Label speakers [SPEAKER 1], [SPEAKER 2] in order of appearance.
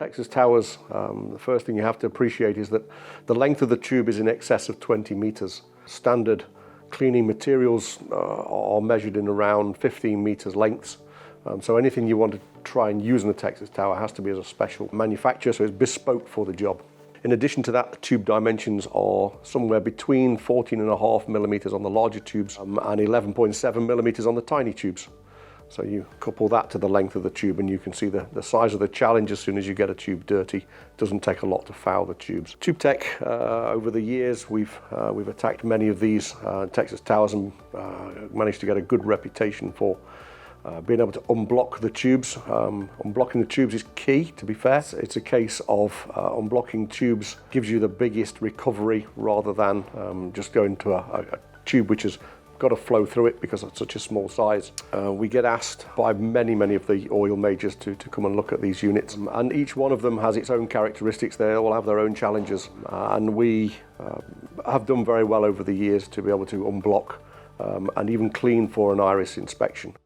[SPEAKER 1] Texas towers, the first thing you have to appreciate is that the length of the tube is in excess of 20 meters. Standard cleaning materials are measured in around 15 meters lengths. So anything you want to try and use in the Texas tower has to be as a special manufacture, so it's bespoke for the job. In addition to that, the tube dimensions are somewhere between 14.5 millimeters on the larger tubes and 11.7 millimeters on the tiny tubes. So you couple that to the length of the tube and you can see the size of the challenge as soon as you get a tube dirty. It doesn't take a lot to foul the tubes. Tube Tech, over the years, we've attacked many of these Texas towers and managed to get a good reputation for being able to unblock the tubes. Unblocking the tubes is key, to be fair. It's a case of unblocking tubes gives you the biggest recovery rather than just going to a tube which has got to flow through it because it's such a small size. We get asked by many of the oil majors to come and look at these units, and each one of them has its own characteristics. They all have their own challenges, and we have done very well over the years to be able to unblock and even clean for an iris inspection.